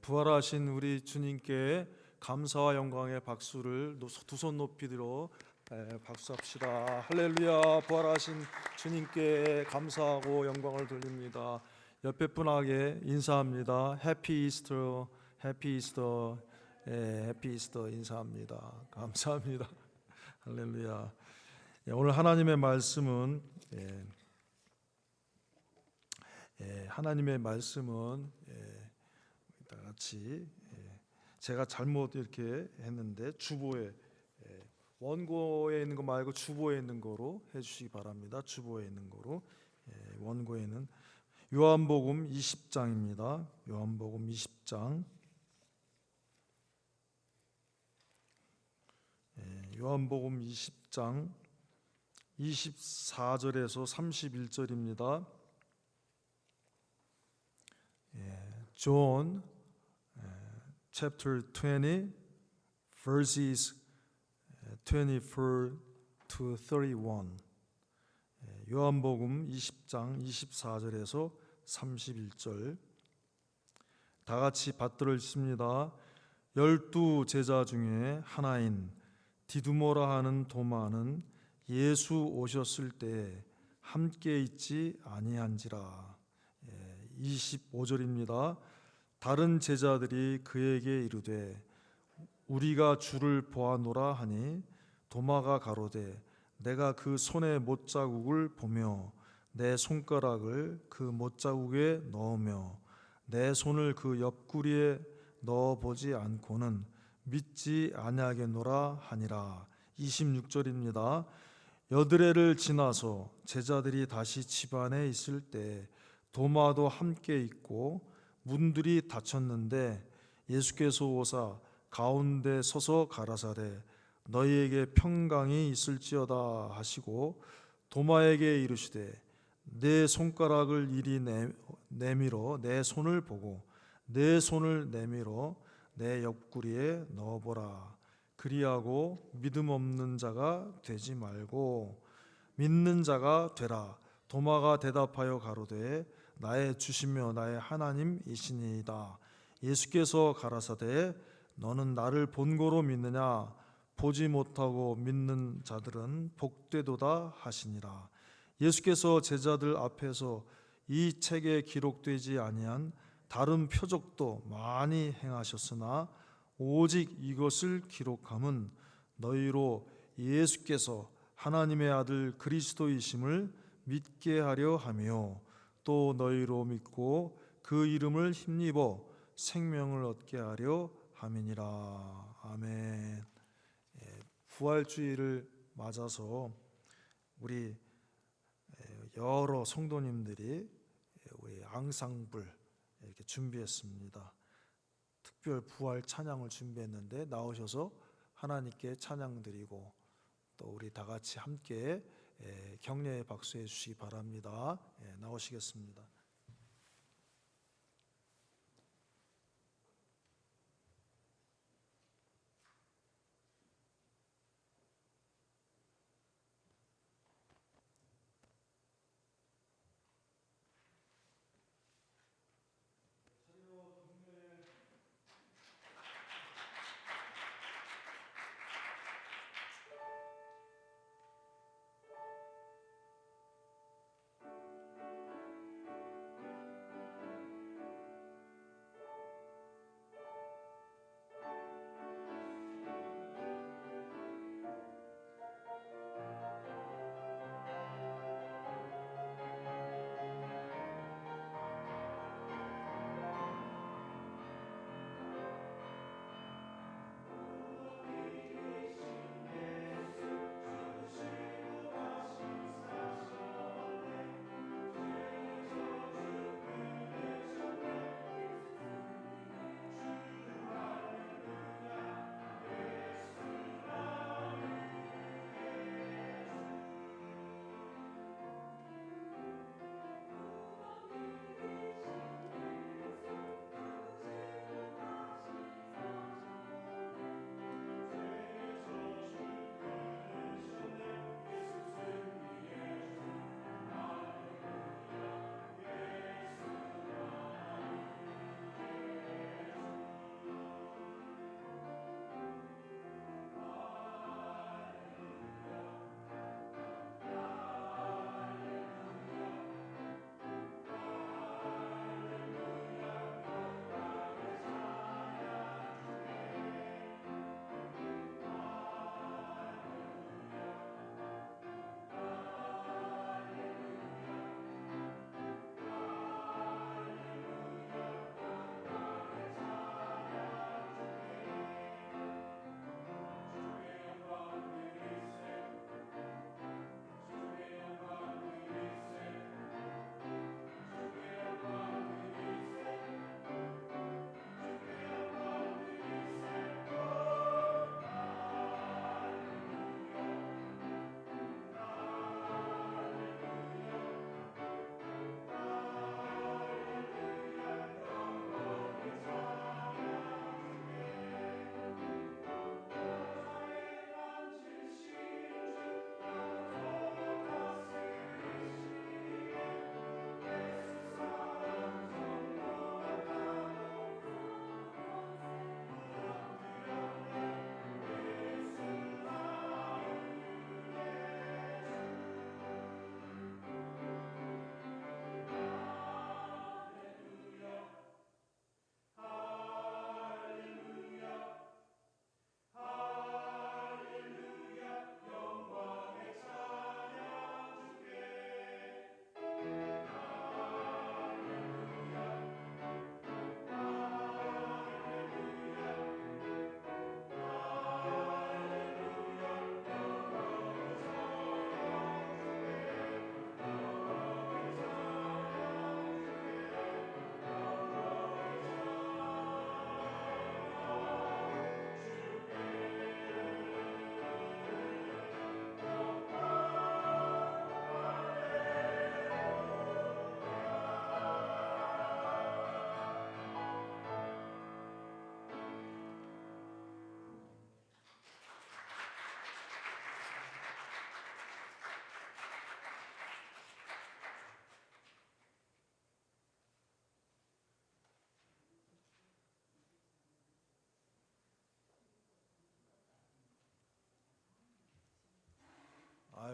부활하신 우리 주님께 감사와 영광의 박수를 두 손 높이 들어 박수합시다. 할렐루야. 부활하신 주님께 감사하고 영광을 돌립니다. 옆에 분에게 인사합니다. 해피 이스터, 해피 이스터, 해피 이스터 인사합니다. 감사합니다. 할렐루야. 오늘 하나님의 말씀은 다 같이 제가 잘못 이렇게 했는데 주보에 원고에 있는 거 말고 주보에 있는 거로 해주시기 바랍니다. 주보에 있는 거로. 원고에는 요한복음 20장입니다. 요한복음 20장. 요한복음 20장 24절에서 31절입니다. John chapter 20 verses 24 to 31. 요한복음 20장 24절에서 31절. 다 같이 받들어 읽습니다. 12 제자 중에 하나인 디두모라 하는 도마는 예수 오셨을 때 함께 있지 아니한지라. 25절입니다. 다른 제자들이 그에게 이르되 우리가 주를 보아노라 하니 도마가 가로되 내가 그 손의 못자국을 보며 내 손가락을 그 못자국에 넣으며 내 손을 그 옆구리에 넣어보지 않고는 믿지 아니하겠노라 하니라. 26절입니다. 여드레를 지나서 제자들이 다시 집안에 있을 때 도마도 함께 있고 문들이 닫혔는데 예수께서 오사 가운데 서서 가라사대 너희에게 평강이 있을지어다 하시고 도마에게 이르시되 내 손가락을 이리 내밀어 내 손을 보고 내 손을 내밀어 내 옆구리에 넣어보라. 그리하고 믿음 없는 자가 되지 말고 믿는 자가 되라. 도마가 대답하여 가로되 나의 주시며 나의 하나님이시니이다. 예수께서 가라사대 너는 나를 본고로 믿느냐? 보지 못하고 믿는 자들은 복되도다 하시니라. 예수께서 제자들 앞에서 이 책에 기록되지 아니한 다른 표적도 많이 행하셨으나 오직 이것을 기록함은 너희로 예수께서 하나님의 아들 그리스도이심을 믿게 하려 하며 또 너희로 믿고 그 이름을 힘입어 생명을 얻게 하려 함이니라. 아멘. 부활주의를 맞아서 우리 여러 성도님들이 우리 앙상블 이렇게 준비했습니다. 특별 부활 찬양을 준비했는데 나오셔서 하나님께 찬양 드리고 또 우리 다 같이 함께 격려의 박수해 주시기 바랍니다. 나오시겠습니다.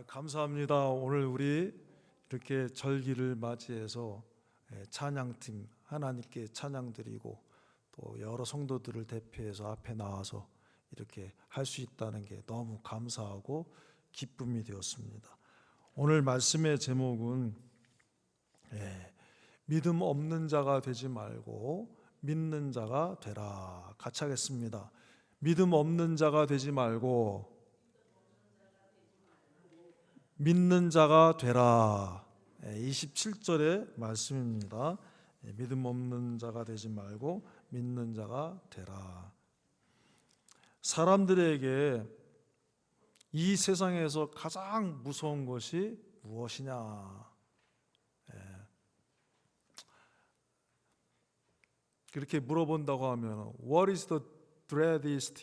감사합니다. 오늘 우리 이렇게 절기를 맞이해서 찬양팀 하나님께 찬양드리고 또 여러 성도들을 대표해서 앞에 나와서 이렇게 할 수 있다는 게 너무 감사하고 기쁨이 되었습니다. 오늘 말씀의 제목은 믿음 없는 자가 되지 말고 믿는 자가 되라. 같이 하겠습니다. 믿음 없는 자가 되지 말고 믿는 자가 되라. 27절의 말씀입니다. 믿음 없는 자가 되지 말고 믿는 자가 되라. 사람들에게 이 세상에서 가장 무서운 것이 무엇이냐? 그렇게 물어본다고 하면 What is the dreadest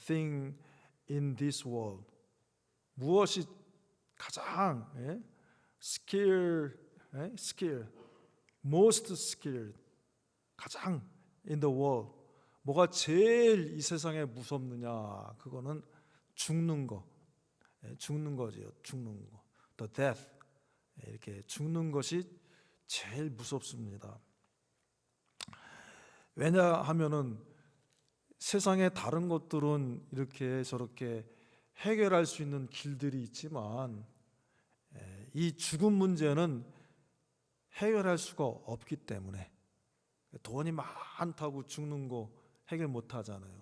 thing in this world? 무엇이 가장 scared, most scared, 가장 in the world, 뭐가 제일 이 세상에 무섭느냐? 그거는 죽는 거, 죽는 거지요. 죽는 거, the death, 이렇게 죽는 것이 제일 무섭습니다. 왜냐하면은 세상의 다른 것들은 이렇게 저렇게 해결할 수 있는 길들이 있지만 이 죽음 문제는 해결할 수가 없기 때문에 돈이 많다고 죽는 거 해결 못 하잖아요.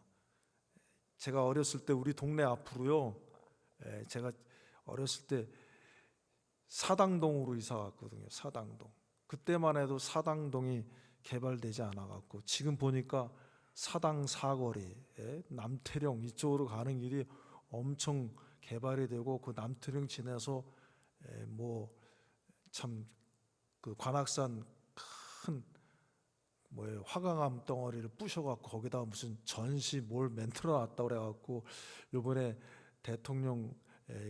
제가 어렸을 때 우리 동네 앞으로요, 제가 어렸을 때 사당동으로 이사 갔거든요. 사당동. 그때만 해도 사당동이 개발되지 않아 갖고 지금 보니까 사당 사거리, 남태령 이쪽으로 가는 길이 엄청 개발이 되고 그 남태령 지나서 뭐 참 그 관악산 큰 뭐예요 화강암 덩어리를 부셔갖고 거기다 무슨 전시 뭘 멘트로 놨다 그래갖고 이번에 대통령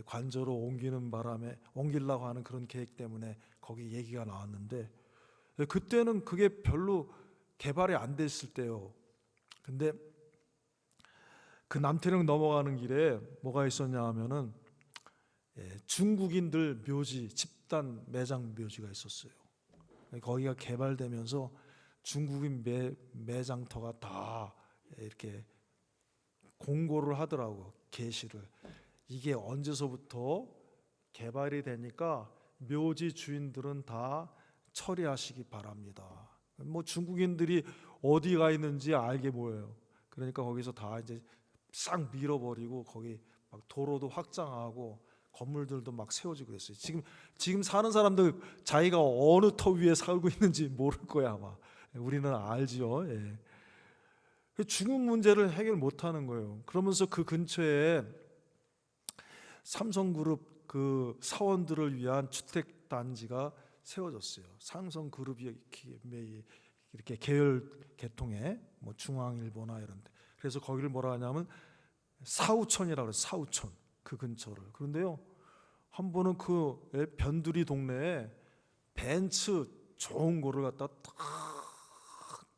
관저로 옮기는 바람에 옮기려고 하는 그런 계획 때문에 거기 얘기가 나왔는데 그때는 그게 별로 개발이 안 됐을 때요. 근데 그 남태령 넘어가는 길에 뭐가 있었냐 하면은 중국인들 묘지, 집단 매장 묘지가 있었어요. 거기가 개발되면서 중국인 매장터가 다 이렇게 공고를 하더라고. 게시를. 이게 언제서부터 개발이 되니까 묘지 주인들은 다 처리하시기 바랍니다. 뭐 중국인들이 어디가 있는지 알게 뭐예요. 그러니까 거기서 다 이제 싹 밀어버리고 거기 막 도로도 확장하고 건물들도 막 세워지고 그랬어요. 지금 사는 사람들 자기가 어느 터 위에 살고 있는지 모를 거야 아마. 우리는 알지요. 죽음 문제를 해결 못하는 거예요. 그러면서 그 근처에 삼성그룹 그 사원들을 위한 주택 단지가 세워졌어요. 삼성그룹이 이렇게 계열 계통에 뭐 중앙일보나 이런데. 그래서 거기를 뭐라 하냐면 사우촌이라고 그래요. 사우촌 그 근처를. 그런데요 한 번은 그 변두리 동네에 벤츠 좋은 거를 갖다 탁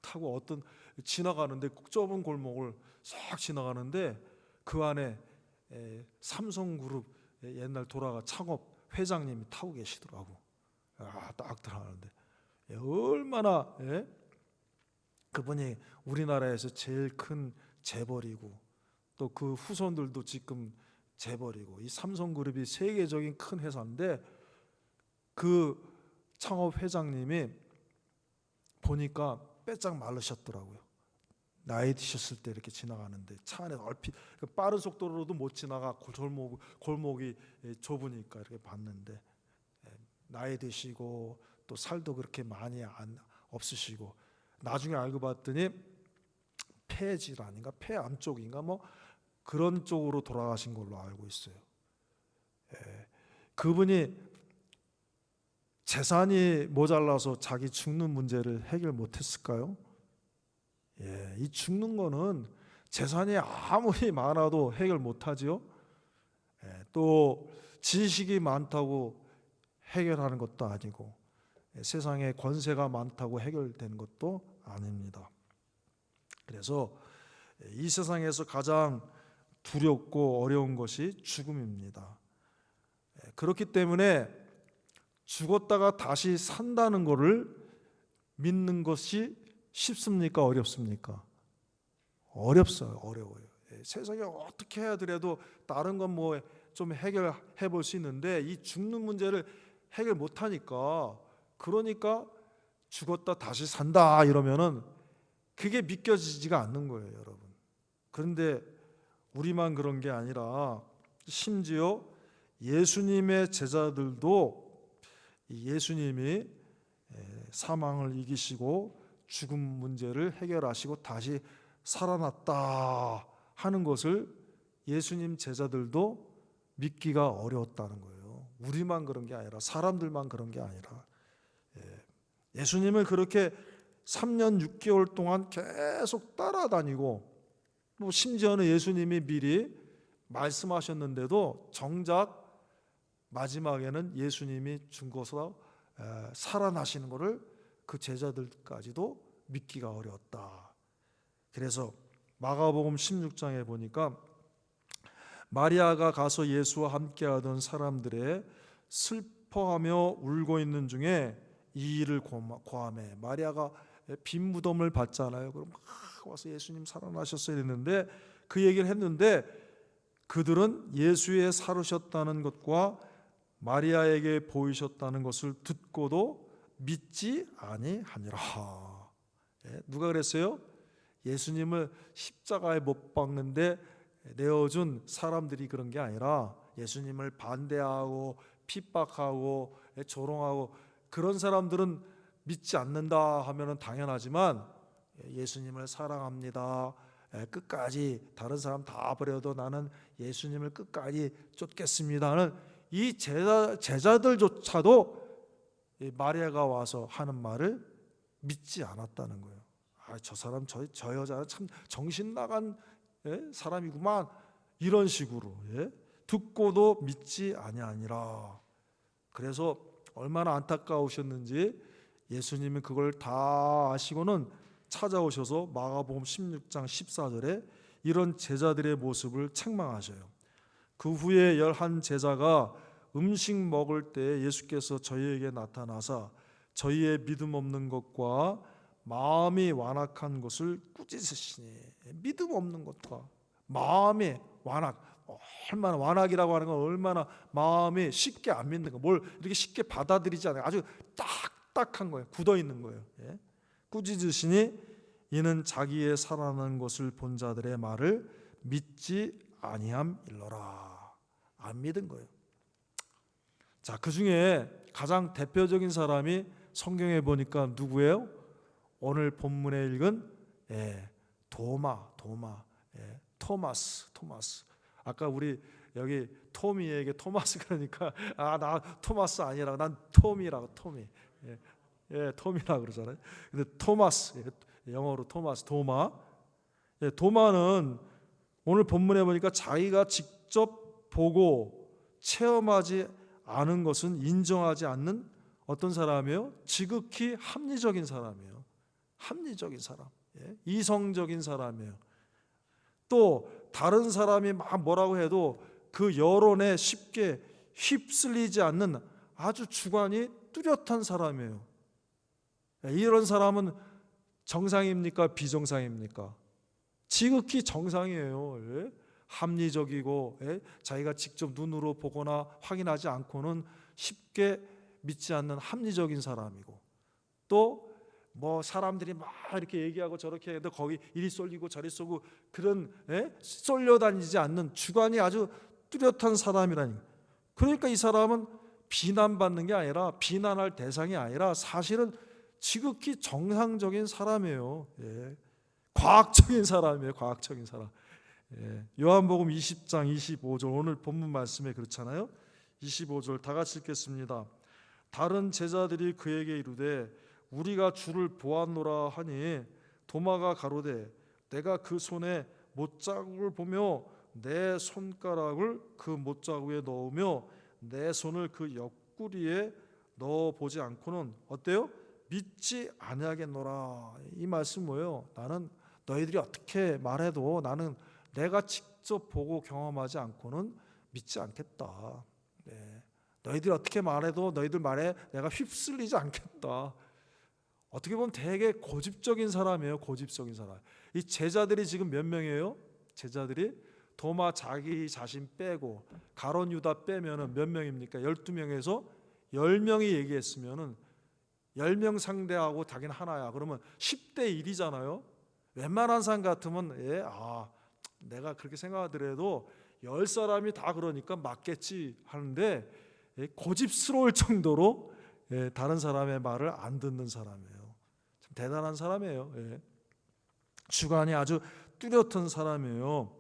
타고 어떤 지나가는데 좁은 골목을 싹 지나가는데 그 안에 삼성그룹 옛날 돌아가 창업 회장님이 타고 계시더라고. 딱 들어가는데 얼마나 그분이 우리나라에서 제일 큰 재벌이고 또 그 후손들도 지금 재벌이고 이 삼성그룹이 세계적인 큰 회사인데 그 창업 회장님이 보니까 빼짝 마르셨더라고요. 나이 드셨을 때 이렇게 지나가는데 차 안에 얼핏 빠른 속도로도 못 지나가 골목이 좁으니까 이렇게 봤는데 나이 드시고 또 살도 그렇게 많이 없으시고 나중에 알고 봤더니 폐질환인가 폐암 쪽인가 뭐 그런 쪽으로 돌아가신 걸로 알고 있어요. 그분이 재산이 모자라서 자기 죽는 문제를 해결 못했을까요? 이 죽는 거는 재산이 아무리 많아도 해결 못하지요. 또 지식이 많다고 해결하는 것도 아니고 세상에 권세가 많다고 해결되는 것도 아닙니다. 그래서 이 세상에서 가장 두렵고 어려운 것이 죽음입니다. 그렇기 때문에 죽었다가 다시 산다는 것을 믿는 것이 쉽습니까? 어렵습니까? 어렵어요. 어려워요. 세상에 어떻게 하더라도 다른 건 뭐 좀 해결해 볼 수 있는데 이 죽는 문제를 해결 못 하니까, 그러니까 죽었다 다시 산다 이러면은 그게 믿겨지지가 않는 거예요, 여러분. 그런데 우리만 그런 게 아니라 심지어 예수님의 제자들도 예수님이 사망을 이기시고 죽음 문제를 해결하시고 다시 살아났다 하는 것을 예수님 제자들도 믿기가 어려웠다는 거예요. 우리만 그런 게 아니라, 사람들만 그런 게 아니라, 예수님을 그렇게 3년 6개월 동안 계속 따라다니고, 뭐 심지어는 예수님이 미리 말씀하셨는데도 정작 마지막에는 예수님이 죽어서 살아나시는 것을 그 제자들까지도 믿기가 어려웠다. 그래서 마가복음 16장에 보니까 마리아가 가서 예수와 함께하던 사람들의 슬퍼하며 울고 있는 중에 이 일을 고하매, 마리아가 빈 무덤을 봤잖아요. 그럼 막 와서 예수님 살아나셨어야 했는데, 그 얘기를 했는데 그들은 예수의 살으셨다는 것과 마리아에게 보이셨다는 것을 듣고도 믿지 아니하니라. 누가 그랬어요? 예수님을 십자가에 못 박는데 내어준 사람들이 그런 게 아니라, 예수님을 반대하고 핍박하고 조롱하고 그런 사람들은 믿지 않는다 하면은 당연하지만, 예수님을 사랑합니다, 끝까지 다른 사람 다 버려도 나는 예수님을 끝까지 쫓겠습니다 하는 이 제자들조차도 마리아가 와서 하는 말을 믿지 않았다는 거예요. 저 사람 저 여자는 참 정신 나간 사람이구만, 이런 식으로 듣고도 믿지 아니하니라. 그래서 얼마나 안타까우셨는지 예수님이 그걸 다 아시고는 찾아오셔서 마가복음 16장 14절에 이런 제자들의 모습을 책망하셔요. 그 후에 11 제자가 음식 먹을 때 예수께서 저희에게 나타나사 저희의 믿음 없는 것과 마음이 완악한 것을 꾸짖으시니. 믿음 없는 것과 마음이 완악, 얼마나 완악이라고 하는 건 얼마나 마음이 쉽게 안 믿는 거, 뭘 이렇게 쉽게 받아들이지 않아요. 아주 딱딱한 거예요. 굳어 있는 거예요. 꾸짖으시니 이는 자기의 살아나는 것을 본 자들의 말을 믿지 아니함일러라. 안 믿은 거예요. 자, 그 중에 가장 대표적인 사람이 성경에 보니까 누구예요? 오늘 본문에 읽은 토마스. 아까 우리 여기 토미에게 토마스 그러니까 나 토마스 아니라 난 토미라고, 토미라고 그러잖아요. 근데 토마스, 영어로 토마스, 도마는 오늘 본문에 보니까 자기가 직접 보고 체험하지 않은 것은 인정하지 않는 어떤 사람이에요? 지극히 합리적인 사람이에요. 합리적인 사람, 이성적인 사람이에요. 또 다른 사람이 막 뭐라고 해도 그 여론에 쉽게 휩쓸리지 않는 아주 주관이 뚜렷한 사람이에요. 이런 사람은 정상입니까? 비정상입니까? 지극히 정상이에요. 합리적이고 자기가 직접 눈으로 보거나 확인하지 않고는 쉽게 믿지 않는 합리적인 사람이고, 또 뭐 사람들이 막 이렇게 얘기하고 저렇게 해도 거기 이리 쏠리고 저리 쏘고 그런 쏠려다니지 않는 주관이 아주 뚜렷한 사람이라니. 그러니까 이 사람은 비난받는 게 아니라, 비난할 대상이 아니라 사실은 지극히 정상적인 사람이에요. 과학적인 사람이에요. 과학적인 사람. 요한복음 20장 25절, 오늘 본문 말씀에 그렇잖아요. 25절 다 같이 읽겠습니다. 다른 제자들이 그에게 이르되 우리가 주를 보았노라 하니 도마가 가로되 내가 그 손에 못자국을 보며 내 손가락을 그 못자국에 넣으며 내 손을 그 옆구리에 넣어보지 않고는 어때요? 믿지 아니하겠노라. 이 말씀 뭐예요? 나는 너희들이 어떻게 말해도 나는 내가 직접 보고 경험하지 않고는 믿지 않겠다. 너희들이 어떻게 말해도 너희들 말에 내가 휩쓸리지 않겠다. 어떻게 보면 되게 고집적인 사람이에요. 고집적인 사람. 이 제자들이 지금 몇 명이에요? 제자들이 도마 자기 자신 빼고 가룟 유다 빼면은 몇 명입니까? 12명에서 10명이 얘기했으면은 10명 상대하고 자기는 하나야. 그러면 10대 1이잖아요. 웬만한 사람 같으면 내가 그렇게 생각하더라도 10사람이 다 그러니까 맞겠지 하는데 고집스러울 정도로 다른 사람의 말을 안 듣는 사람이에요. 참 대단한 사람이에요. 주관이 아주 뚜렷한 사람이에요.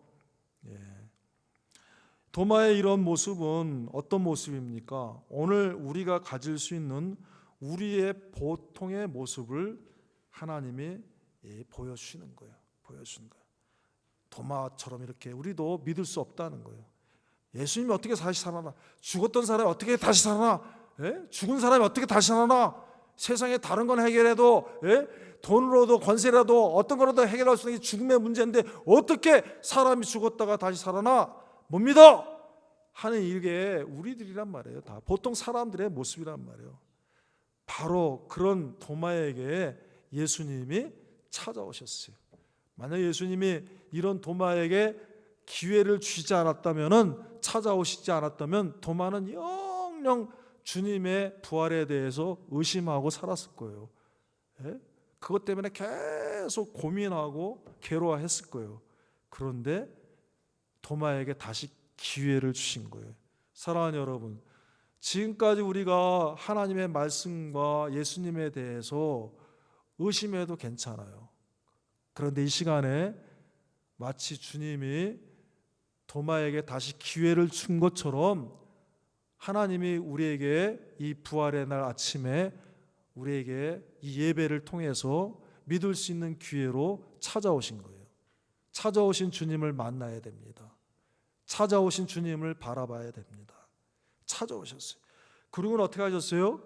도마의 이런 모습은 어떤 모습입니까? 오늘 우리가 가질 수 있는 우리의 보통의 모습을 하나님이 보여주시는 거예요. 보여주는 거예요. 도마처럼 이렇게 우리도 믿을 수 없다는 거예요. 예수님이 어떻게 다시 살아나? 죽었던 사람이 어떻게 다시 살아나? 죽은 사람이 어떻게 다시 살아나? 세상에 다른 건 해결해도 돈으로도 권세라도 어떤 거라도 해결할 수 있는 게 죽음의 문제인데 어떻게 사람이 죽었다가 다시 살아나? 못 믿어! 하는 이게 우리들이란 말이에요. 다 보통 사람들의 모습이란 말이에요. 바로 그런 도마에게 예수님이 찾아오셨어요. 만약 예수님이 이런 도마에게 기회를 주지 않았다면, 찾아오시지 않았다면 도마는 영영 주님의 부활에 대해서 의심하고 살았을 거예요. 그것 때문에 계속 고민하고 괴로워했을 거예요. 그런데 도마에게 다시 기회를 주신 거예요. 사랑하는 여러분, 지금까지 우리가 하나님의 말씀과 예수님에 대해서 의심해도 괜찮아요. 그런데 이 시간에 마치 주님이 도마에게 다시 기회를 준 것처럼 하나님이 우리에게 이 부활의 날 아침에 우리에게 이 예배를 통해서 믿을 수 있는 기회로 찾아오신 거예요. 찾아오신 주님을 만나야 됩니다. 찾아오신 주님을 바라봐야 됩니다. 찾아오셨어요. 그리고는 어떻게 하셨어요?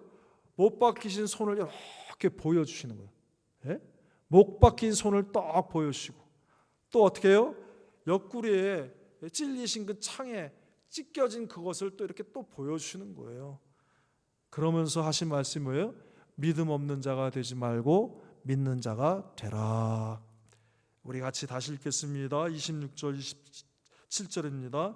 못 박히신 손을 이렇게 보여주시는 거예요. 못 박힌 손을 딱 보여주시고 또 어떻게 해요? 옆구리에 찔리신 그 창에 찢겨진 그것을 또 이렇게 또 보여주시는 거예요. 그러면서 하신 말씀이 뭐예요? 믿음 없는 자가 되지 말고 믿는 자가 되라. 우리 같이 다시 읽겠습니다. 26절 27절입니다.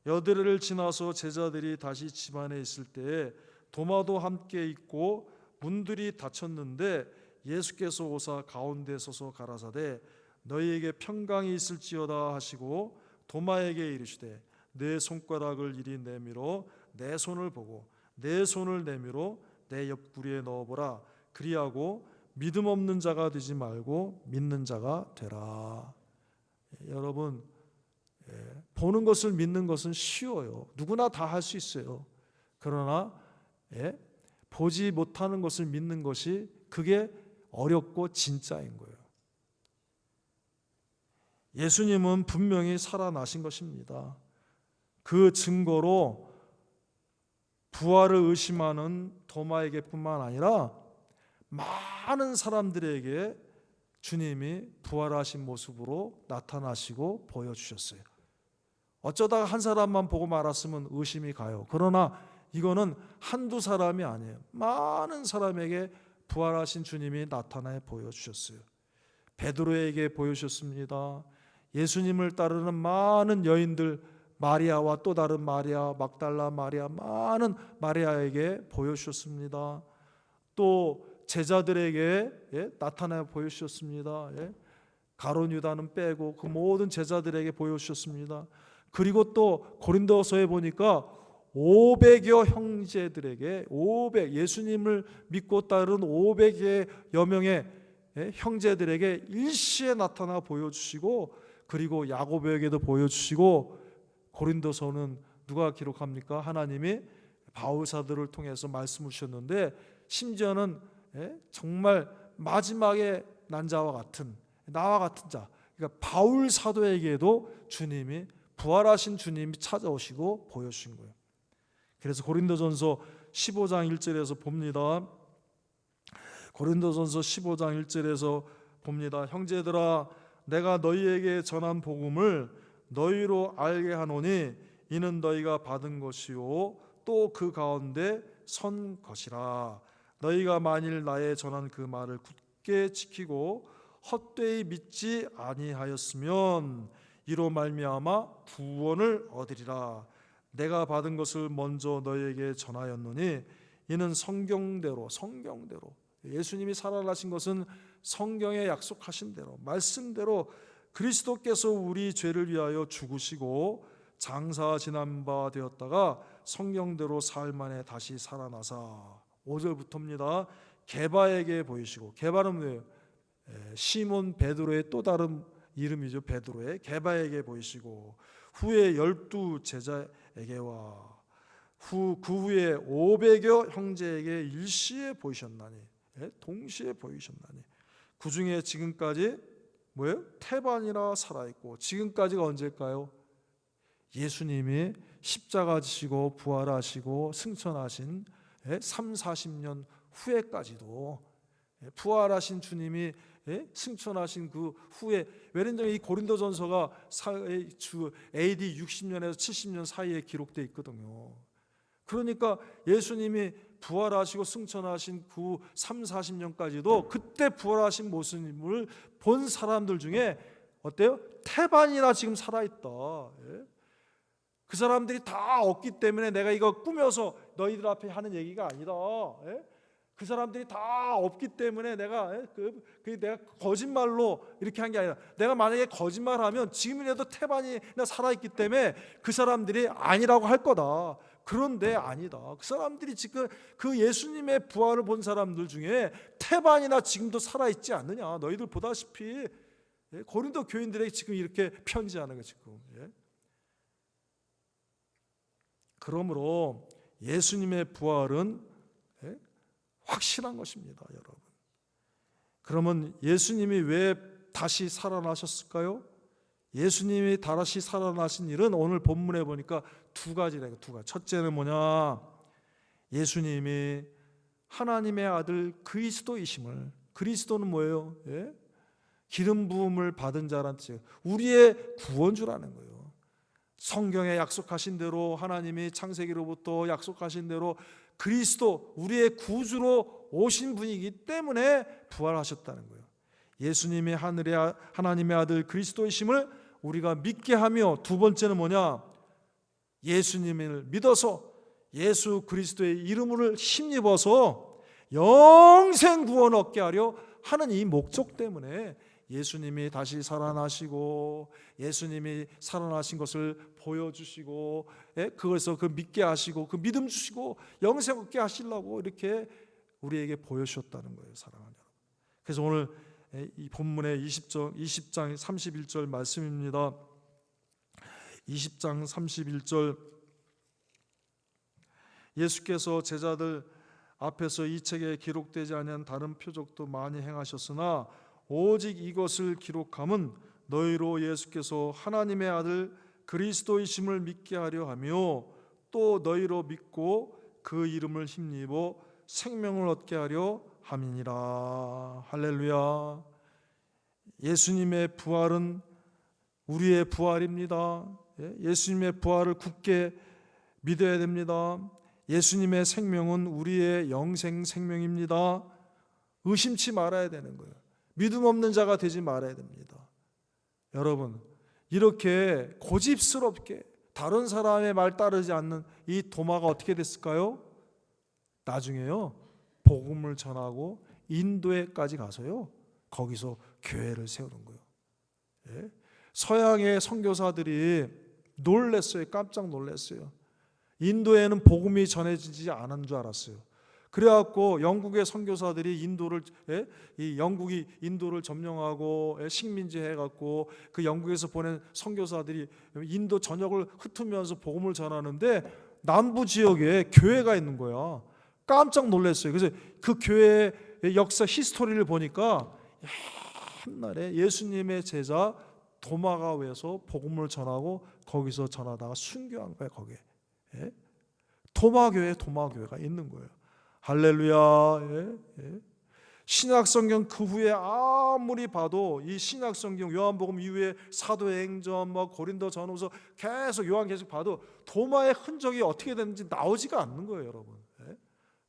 여드레를 지나서 제자들이 다시 집 안에 있을 때에 도마도 함께 있고 문들이 닫혔는데 예수께서 오사 가운데 서서 가라사대 너희에게 평강이 있을지어다 하시고 도마에게 이르시되 내 손가락을 이리 내밀어 내 손을 보고 내 손을 내밀어 내 옆구리에 넣어보라. 그리하고 믿음 없는 자가 되지 말고 믿는 자가 되라. 여러분, 보는 것을 믿는 것은 쉬워요. 누구나 다 할 수 있어요. 그러나 보지 못하는 것을 믿는 것이 그게 어렵고 진짜인 거예요. 예수님은 분명히 살아나신 것입니다. 그 증거로 부활을 의심하는 도마에게뿐만 아니라 많은 사람들에게 주님이 부활하신 모습으로 나타나시고 보여주셨어요. 어쩌다가 한 사람만 보고 말았으면 의심이 가요. 그러나 이거는 한두 사람이 아니에요. 많은 사람에게 부활하신 주님이 나타나 보여주셨어요. 베드로에게 보여주셨습니다. 예수님을 따르는 많은 여인들, 마리아와 또 다른 마리아, 막달라 마리아, 많은 마리아에게 보여주셨습니다. 또 제자들에게 나타나 보여주셨습니다. 가룟 유다는 빼고 그 모든 제자들에게 보여주셨습니다. 그리고 또 고린도서에 보니까 500여 형제들에게 예수님을 믿고 따른 500여 명의 형제들에게 일시에 나타나 보여주시고 그리고 야고보에게도 보여주시고 고린도서는 누가 기록합니까? 하나님이 바울사들을 통해서 말씀을 주셨는데 심지어는 정말 마지막에 난 자와 같은 나와 같은 자 그러니까 바울 사도에게도 주님이 부활하신 주님이 찾아오시고 보여주신 거예요. 그래서 고린도전서 15장 1절에서 봅니다. 고린도전서 15장 1절에서 봅니다. 형제들아 내가 너희에게 전한 복음을 너희로 알게 하노니 이는 너희가 받은 것이요 또 그 가운데 선 것이라. 너희가 만일 나의 전한 그 말을 굳게 지키고 헛되이 믿지 아니하였으면 이로 말미암아 구원을 얻으리라. 내가 받은 것을 먼저 너희에게 전하였노니 이는 성경대로 예수님이 살아나신 것은 성경에 약속하신 대로 말씀대로 그리스도께서 우리 죄를 위하여 죽으시고 장사 지난 바 되었다가 성경대로 사흘 만에 다시 살아나사 5절부터입니다. 게바에게 보이시고, 게바는 뭐예요? 시몬 베드로의 또 다른 이름이죠. 베드로의 게바에게 보이시고 후에 12 제자에게와 그 후에 500여 형제에게 일시에 보이셨나니, 동시에 보이셨나니 그 중에 지금까지 뭐예요? 태반이라 살아있고, 지금까지가 언제일까요? 예수님이 십자가 지시고 부활하시고 승천하신 30-40년 후에까지도, 부활하신 주님이 승천하신 그 후에, 왜냐하면 이 고린도전서가 AD 60년에서 70년 사이에 기록되어 있거든요. 그러니까 예수님이 부활하시고 승천하신 그 30-40년까지도 그때 부활하신 모습을 본 사람들 중에 어때요? 태반이나 지금 살아있다. 그 사람들이 다 없기 때문에 내가 이거 꾸며서 너희들 앞에 하는 얘기가 아니다. 그 사람들이 다 없기 때문에 내가 거짓말로 이렇게 한 게 아니라, 내가 만약에 거짓말하면 지금이라도 태반이나 살아있기 때문에 그 사람들이 아니라고 할 거다. 그런데 아니다. 그 사람들이 지금 그 예수님의 부활을 본 사람들 중에 태반이나 지금도 살아있지 않느냐. 너희들 보다시피 고린도 교인들에게 지금 이렇게 편지하는 거 지금. 그러므로 예수님의 부활은 확실한 것입니다, 여러분. 그러면 예수님이 왜 다시 살아나셨을까요? 예수님이 다시 살아나신 일은 오늘 본문에 보니까 두 가지래요. 두 가지. 첫째는 뭐냐? 예수님이 하나님의 아들 그리스도이심을, 그리스도는 뭐예요? 기름 부음을 받은 자란 뜻이에요. 우리의 구원주라는 거예요. 성경에 약속하신 대로, 하나님이 창세기로부터 약속하신 대로 그리스도, 우리의 구주로 오신 분이기 때문에 부활하셨다는 거예요. 예수님이 하나님의 아들 그리스도이심을 우리가 믿게 하며, 두 번째는 뭐냐? 예수님을 믿어서 예수 그리스도의 이름을 힘입어서 영생 구원 얻게 하려 하는 이 목적 때문에 예수님이 다시 살아나시고, 예수님이 살아나신 것을 보여주시고, 그것을 믿게 하시고, 그 믿음 주시고 영생 얻게 하시려고 이렇게 우리에게 보여주셨다는 거예요, 사랑하는 여러분. 그래서 오늘 이 본문의 20장 31절 말씀입니다. 20장 31절, 예수께서 제자들 앞에서 이 책에 기록되지 않은 다른 표적도 많이 행하셨으나 오직 이것을 기록함은 너희로 예수께서 하나님의 아들 그리스도이심을 믿게 하려 하며, 또 너희로 믿고 그 이름을 힘입어 생명을 얻게 하려 함이니라. 할렐루야. 예수님의 부활은 우리의 부활입니다. 예수님의 부활을 굳게 믿어야 됩니다. 예수님의 생명은 우리의 영생 생명입니다. 의심치 말아야 되는 거예요. 믿음 없는 자가 되지 말아야 됩니다. 여러분, 이렇게 고집스럽게 다른 사람의 말 따르지 않는 이 도마가 어떻게 됐을까요? 나중에요, 복음을 전하고 인도에까지 가서요, 거기서 교회를 세우는 거예요. 서양의 선교사들이 놀랐어요. 깜짝 놀랐어요. 인도에는 복음이 전해지지 않은 줄 알았어요. 그래갖고 영국의 선교사들이 영국이 인도를 점령하고 식민지 해갖고 그 영국에서 보낸 선교사들이 인도 전역을 흩으면서 복음을 전하는데 남부 지역에 교회가 있는 거야. 깜짝 놀랐어요. 그래서 그 교회의 역사 히스토리를 보니까 옛날에 예수님의 제자 도마가 와서 복음을 전하고 거기서 전하다가 순교한 거야. 거기에 도마교회가 있는 거예요. 할렐루야. 신약성경 그 후에 아무리 봐도 이 신약성경 요한복음 이후에 사도행전 고린도전후서 계속 요한 계속 봐도 도마의 흔적이 어떻게 됐는지 나오지가 않는 거예요, 여러분.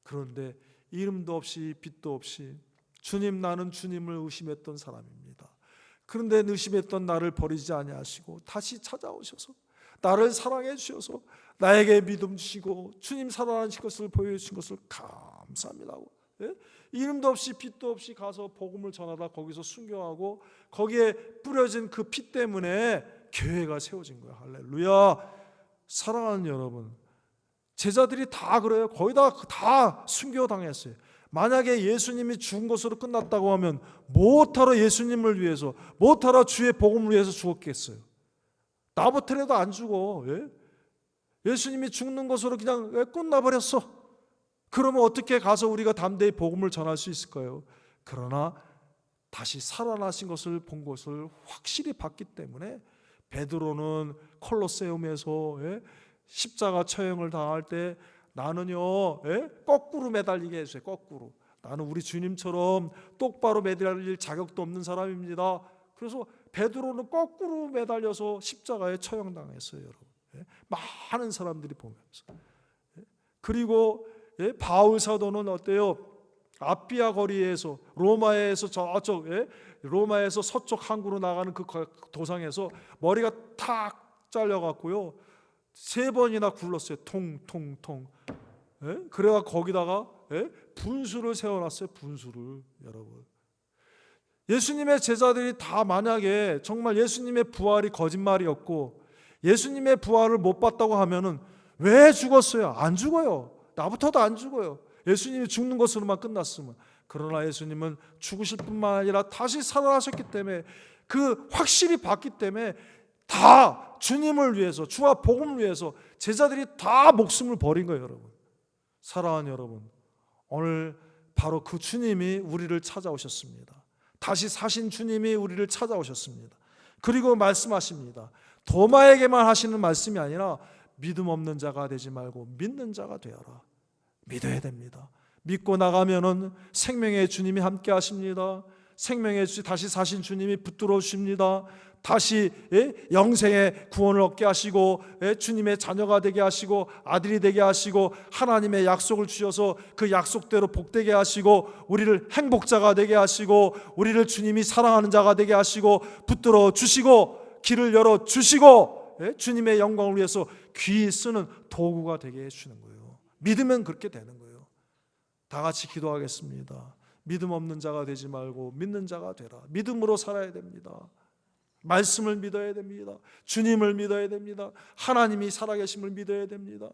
그런데 이름도 없이 빛도 없이 주님, 나는 주님을 의심했던 사람입니다. 그런데 의심했던 나를 버리지 아니하시고 다시 찾아오셔서 나를 사랑해 주셔서 나에게 믿음 주시고 주님 살아나신 것을 보여주신 것을 감사합니다고, 이름도 없이 빛도 없이 가서 복음을 전하다 거기서 순교하고 거기에 뿌려진 그 피 때문에 교회가 세워진 거예요. 할렐루야. 사랑하는 여러분, 제자들이 다 그래요. 거의 다 순교당했어요. 만약에 예수님이 죽은 것으로 끝났다고 하면 못하러 예수님을 위해서, 못하러 주의 복음을 위해서 죽었겠어요? 나부터라도 안 죽어. 예수님이 죽는 것으로 그냥 끝나버렸어. 그러면 어떻게 가서 우리가 담대히 복음을 전할 수 있을까요? 그러나 다시 살아나신 것을 본 것을 확실히 봤기 때문에 베드로는 콜로세움에서 십자가 처형을 당할 때 나는요 거꾸로 매달리게 해주세요. 거꾸로. 나는 우리 주님처럼 똑바로 매달릴 자격도 없는 사람입니다. 그래서 베드로는 거꾸로 매달려서 십자가에 처형당했어요, 여러분. 많은 사람들이 보면서. 그리고 바울 사도는 어때요? 아피아 거리에서 로마에서 저쪽 로마에서 서쪽 항구로 나가는 그 도상에서 머리가 탁 잘려갖고요 3번이나 굴렀어요. 통통통. 그래가 거기다가 분수를 세워놨어요. 분수를. 여러분, 예수님의 제자들이 다 만약에 정말 예수님의 부활이 거짓말이었고 예수님의 부활을 못 봤다고 하면은 왜 죽었어요? 안 죽어요. 나부터도 안 죽어요. 예수님이 죽는 것으로만 끝났으면. 그러나 예수님은 죽으실 뿐만 아니라 다시 살아나셨기 때문에 그 확실히 봤기 때문에 다 주님을 위해서, 주와 복음을 위해서 제자들이 다 목숨을 버린 거예요, 여러분. 사랑하는 여러분, 오늘 바로 그 주님이 우리를 찾아오셨습니다. 다시 사신 주님이 우리를 찾아오셨습니다. 그리고 말씀하십니다. 도마에게만 하시는 말씀이 아니라 믿음 없는 자가 되지 말고 믿는 자가 되어라. 믿어야 됩니다. 믿고 나가면은 생명의 주님이 함께 하십니다. 생명의 다시 사신 주님이 붙들어 주십니다. 다시 영생의 구원을 얻게 하시고 주님의 자녀가 되게 하시고 아들이 되게 하시고 하나님의 약속을 주셔서 그 약속대로 복되게 하시고 우리를 행복자가 되게 하시고 우리를 주님이 사랑하는 자가 되게 하시고 붙들어 주시고 길을 열어 주시고 주님의 영광을 위해서 귀 쓰는 도구가 되게 해주시는 거예요. 믿으면 그렇게 되는 거예요. 다 같이 기도하겠습니다. 믿음 없는 자가 되지 말고 믿는 자가 되라. 믿음으로 살아야 됩니다. 말씀을 믿어야 됩니다. 주님을 믿어야 됩니다. 하나님이 살아계심을 믿어야 됩니다.